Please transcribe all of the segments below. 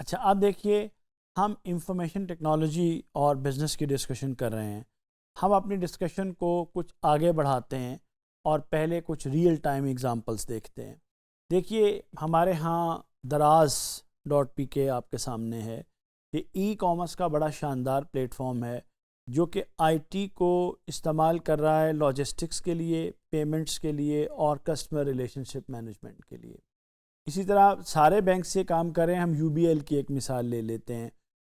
اچھا اب دیکھیے، ہم انفارمیشن ٹیکنالوجی اور بزنس کی ڈسکشن کر رہے ہیں۔ ہم اپنی ڈسکشن کو کچھ آگے بڑھاتے ہیں اور پہلے کچھ ریئل ٹائم ایگزامپلس دیکھتے ہیں۔ دیکھیے ہمارے ہاں دراز.pk آپ کے سامنے ہے۔ یہ ای کامرس کا بڑا شاندار پلیٹ فارم ہے جو کہ آئی ٹی کو استعمال کر رہا ہے لاجسٹکس کے لیے، پیمنٹس کے لیے اور کسٹمر ریلیشن شپ مینجمنٹ کے لیے۔ اسی طرح سارے بینک سے کام کریں، ہم یو بی ایل کی ایک مثال لے لیتے ہیں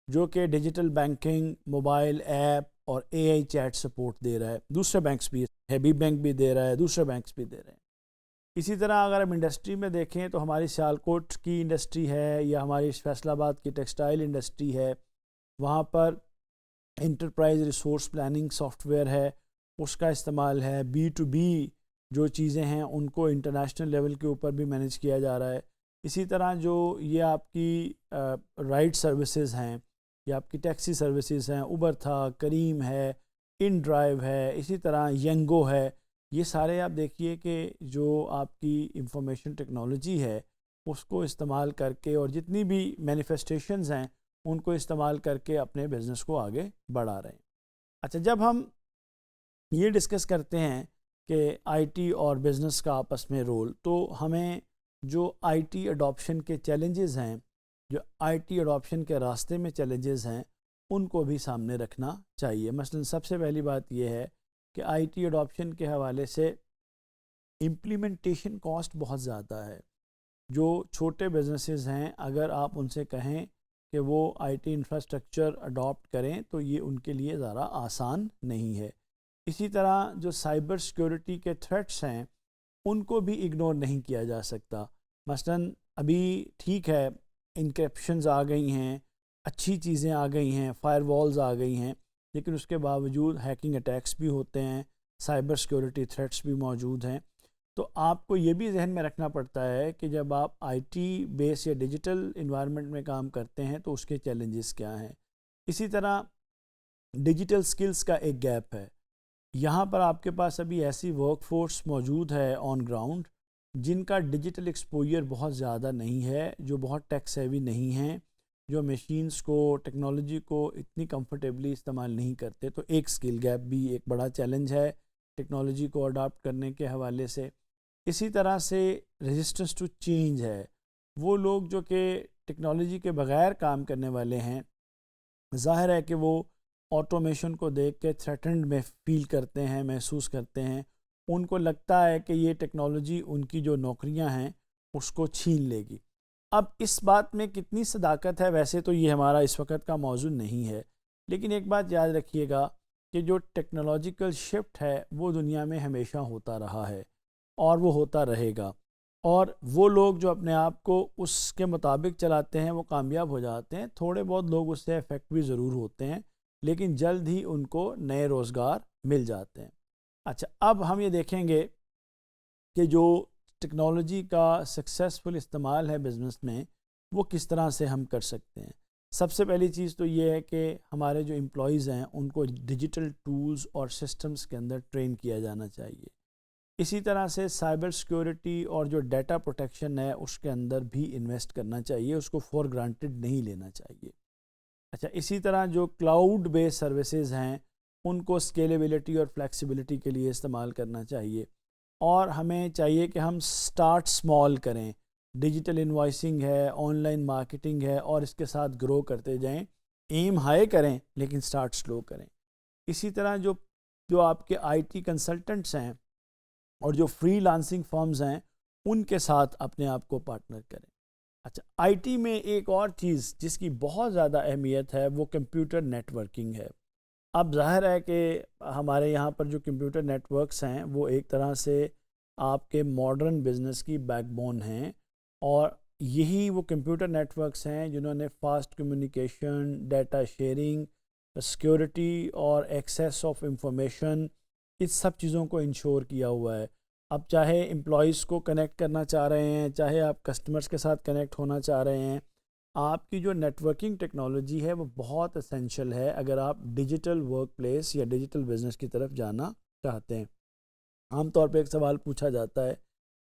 جو کہ ڈیجیٹل بینکنگ، موبائل ایپ اور اے آئی چیٹ سپورٹ دے رہا ہے۔ دوسرے بینکس بھی، ہیبی بینک بھی دے رہا ہے، دوسرے بینکس بھی دے رہے ہیں۔ اسی طرح اگر ہم انڈسٹری میں دیکھیں تو ہماری سیالکوٹ کی انڈسٹری ہے یا ہماری فیصل آباد کی ٹیکسٹائل انڈسٹری ہے، وہاں پر enterprise resource planning software ہے، اس کا استعمال ہے۔ بی ٹو بی جو چیزیں ہیں ان کو انٹرنیشنل لیول کے اوپر بھی مینیج کیا جا رہا ہے۔ اسی طرح جو یہ آپ کی رائڈ سروسز ہیں یا آپ کی ٹیکسی سروسز ہیں، اوبر تھا، کریم ہے، ان ڈرائیو ہے، اسی طرح ینگو ہے، یہ سارے آپ دیکھیے کہ جو آپ کی انفارمیشن ٹیکنالوجی ہے اس کو استعمال کر کے اور جتنی بھی مینیفیسٹیشنز ہیں ان کو استعمال کر کے اپنے بزنس کو آگے بڑھا رہے ہیں۔ اچھا، جب ہم یہ ڈسکس کرتے ہیں کہ آئی ٹی اور بزنس کا آپس میں رول، تو ہمیں جو آئی ٹی اڈاپشن کے چیلنجز ہیں، جو آئی ٹی اڈاپشن کے راستے میں چیلنجز ہیں، ان کو بھی سامنے رکھنا چاہیے۔ مثلا سب سے پہلی بات یہ ہے کہ آئی ٹی اڈاپشن کے حوالے سے امپلیمنٹیشن کاسٹ بہت زیادہ ہے۔ جو چھوٹے بزنسز ہیں اگر آپ ان سے کہیں کہ وہ آئی ٹی انفراسٹرکچر اڈاپٹ کریں تو یہ ان کے لیے ذرا آسان نہیں ہے۔ اسی طرح جو سائبر سیکیورٹی کے تھریٹس ہیں ان کو بھی اگنور نہیں کیا جا سکتا۔ مثلا ابھی ٹھیک ہے، انکرپشنز آ گئی ہیں، اچھی چیزیں آ گئی ہیں، فائر والز آ گئی ہیں، لیکن اس کے باوجود ہیکنگ اٹیکس بھی ہوتے ہیں، سائبر سیکیورٹی تھریٹس بھی موجود ہیں۔ تو آپ کو یہ بھی ذہن میں رکھنا پڑتا ہے کہ جب آپ آئی ٹی بیس یا ڈیجیٹل انوائرمنٹ میں کام کرتے ہیں تو اس کے چیلنجز کیا ہیں۔ اسی طرح ڈیجیٹل سکلز کا ایک گیپ ہے۔ یہاں پر آپ کے پاس ابھی ایسی ورک فورس موجود ہے آن گراؤنڈ جن کا ڈیجیٹل ایکسپوجر بہت زیادہ نہیں ہے، جو بہت ٹیک سیوی نہیں ہیں، جو مشینز کو، ٹیکنالوجی کو اتنی کمفرٹیبلی استعمال نہیں کرتے۔ تو ایک سکل گیپ بھی ایک بڑا چیلنج ہے ٹیکنالوجی کو اڈاپٹ کرنے کے حوالے سے۔ اسی طرح سے ریزسٹنس ٹو چینج ہے۔ وہ لوگ جو کہ ٹیکنالوجی کے بغیر کام کرنے والے ہیں، ظاہر ہے کہ وہ آٹومیشن کو دیکھ کے تھریٹنڈ میں فیل کرتے ہیں، محسوس کرتے ہیں۔ ان کو لگتا ہے کہ یہ ٹیکنالوجی ان کی جو نوکریاں ہیں اس کو چھین لے گی۔ اب اس بات میں کتنی صداقت ہے، ویسے تو یہ ہمارا اس وقت کا موضوع نہیں ہے، لیکن ایک بات یاد رکھیے گا کہ جو ٹیکنالوجیکل شفٹ ہے وہ دنیا میں ہمیشہ ہوتا رہا ہے اور وہ ہوتا رہے گا، اور وہ لوگ جو اپنے آپ کو اس کے مطابق چلاتے ہیں وہ کامیاب ہو جاتے ہیں۔ تھوڑے بہت لوگ اس سے افیکٹ بھی ضرور ہوتے ہیں، لیکن جلد ہی ان کو نئے روزگار مل جاتے ہیں۔ اچھا، اب ہم یہ دیکھیں گے کہ جو ٹیکنالوجی کا سکسیسفل استعمال ہے بزنس میں وہ کس طرح سے ہم کر سکتے ہیں۔ سب سے پہلی چیز تو یہ ہے کہ ہمارے جو امپلائیز ہیں ان کو ڈیجیٹل ٹولز اور سسٹمز کے اندر ٹرین کیا جانا چاہیے۔ اسی طرح سے سائبر سیکیورٹی اور جو ڈیٹا پروٹیکشن ہے اس کے اندر بھی انویسٹ کرنا چاہیے، اس کو فور گرانٹیڈ نہیں لینا چاہیے۔ اچھا، اسی طرح جو کلاؤڈ بیس سروسز ہیں ان کو اسکیلیبلٹی اور فلیکسیبلٹی کے لیے استعمال کرنا چاہیے، اور ہمیں چاہیے کہ ہم سٹارٹ سمال کریں۔ ڈیجیٹل انوائسنگ ہے، آن لائن مارکیٹنگ ہے، اور اس کے ساتھ گرو کرتے جائیں۔ ایم ہائی کریں لیکن سٹارٹ سلو کریں۔ اسی طرح جو آپ کے آئی ٹی کنسلٹنٹس ہیں اور جو فری لانسنگ فرمز ہیں ان کے ساتھ اپنے آپ کو پارٹنر کریں۔ اچھا، آئی ٹی میں ایک اور چیز جس کی بہت زیادہ اہمیت ہے وہ کمپیوٹر نیٹ ورکنگ ہے۔ اب ظاہر ہے کہ ہمارے یہاں پر جو کمپیوٹر نیٹ ورکس ہیں وہ ایک طرح سے آپ کے ماڈرن بزنس کی بیک بون ہیں، اور یہی وہ کمپیوٹر نیٹ ورکس ہیں جنہوں نے fast communication, data sharing, security اور ایکسیس آف انفارمیشن، اس سب چیزوں کو انشور کیا ہوا ہے۔ اب چاہے امپلائیز کو کنیکٹ کرنا چاہ رہے ہیں، چاہے آپ کسٹمرز کے ساتھ کنیکٹ ہونا چاہ رہے ہیں، آپ کی جو نیٹ ورکنگ ٹیکنالوجی ہے وہ بہت اسینشل ہے اگر آپ ڈیجیٹل ورک پلیس یا ڈیجیٹل بزنس کی طرف جانا چاہتے ہیں۔ عام طور پہ ایک سوال پوچھا جاتا ہے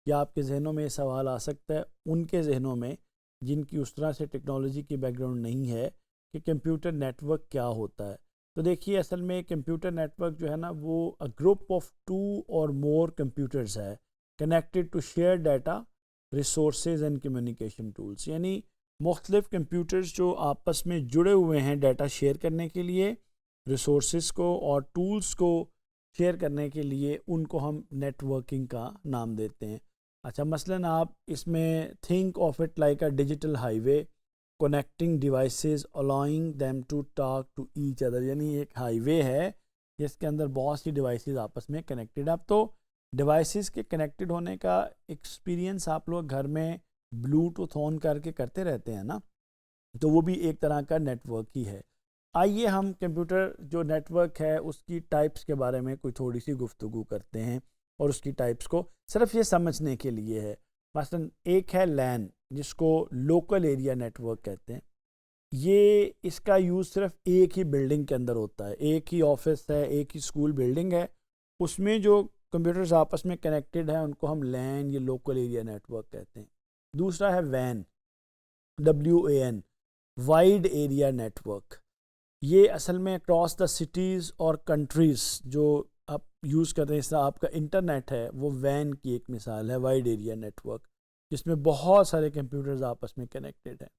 کہ آپ کے ذہنوں میں یہ سوال آ سکتا ہے، ان کے ذہنوں میں جن کی اس طرح سے ٹیکنالوجی کی بیک گراؤنڈ نہیں ہے کہ کمپیوٹر نیٹ ورک کیا ہوتا ہے. تو دیکھیے اصل میں کمپیوٹر نیٹ ورک جو ہے نا وہ گروپ آف 2 اور مور کمپیوٹرز ہے connected to share data resources and communication tools. یعنی مختلف کمپیوٹرز جو آپس میں جڑے ہوئے ہیں ڈیٹا شیئر کرنے کے لیے، ریسورسز کو اور ٹولس کو شیئر کرنے کے لیے، ان کو ہم نیٹ ورکنگ کا نام دیتے ہیں. اچھا مثلاً آپ اس میں think of it like a digital high way connecting devices allowing them to talk to each other. یعنی ایک ہائی وے ہے جس کے اندر بہت سی ڈیوائسیز آپس میں کنیکٹڈ. اب تو ڈیوائسیز کے کنیکٹڈ ہونے کا ایکسپیرینس آپ لوگ گھر میں بلوٹوتھ آن کر کے کرتے رہتے ہیں نا، تو وہ بھی ایک طرح کا نیٹ ورک ہی ہے. آئیے ہم کمپیوٹر جو نیٹ ورک ہے اس کی ٹائپس کے بارے میں کوئی تھوڑی سی گفتگو کرتے ہیں، اور اس کی ٹائپس کو صرف یہ سمجھنے کے لیے ہے. مثلا ایک ہے لین جس کو لوکل ایریا نیٹ ورک کہتے ہیں. یہ اس کا یوز صرف ایک ہی بلڈنگ کے اندر ہوتا ہے، ایک ہی آفس ہے، ایک ہی اسکول بلڈنگ ہے، اس میں جو کمپیوٹرز آپس میں کنیکٹڈ ہیں ان کو ہم لین یا لوکل ایریا نیٹ ورک کہتے ہیں. دوسرا ہے وین WAN wide area network. یہ اصل میں اکراس دا سٹیز اور کنٹریز جو آپ یوز کر رہے ہیں، اس طرح آپ کا انٹرنیٹ ہے وہ وین کی ایک مثال ہے، وائڈ ایریا نیٹ ورک، جس میں بہت سارے کمپیوٹرز آپس میں کنیکٹڈ ہیں.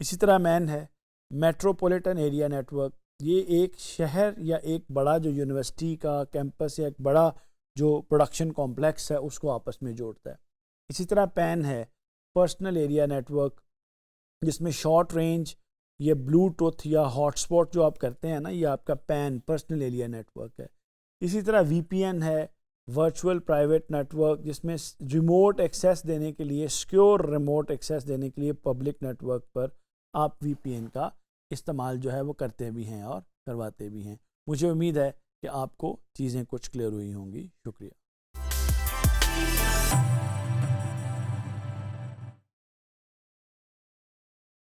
اسی طرح مین ہے میٹروپولیٹن ایریا نیٹ ورک. یہ ایک شہر یا ایک بڑا جو یونیورسٹی کا کیمپس یا ایک بڑا جو پروڈکشن کمپلیکس ہے اس کو آپس میں جوڑتا ہے. اسی طرح پین ہے پرسنل ایریا نیٹ ورک، جس میں شارٹ رینج یہ بلوٹوتھ یا ہاٹ اسپاٹ جو آپ کرتے ہیں نا، یہ آپ کا PAN personal area network ہے. اسی طرح VPN ہے ورچوئل پرائیویٹ نیٹ ورک، جس میں ریموٹ ایکسیس دینے کے لیے، سیکیور ریموٹ ایکسیس دینے کے لیے پبلک نیٹ ورک پر آپ VPN کا استعمال جو ہے وہ کرتے بھی ہیں اور کرواتے بھی ہیں. مجھے امید ہے کہ آپ کو چیزیں کچھ کلیئر ہوئی ہوں گی. شکریہ.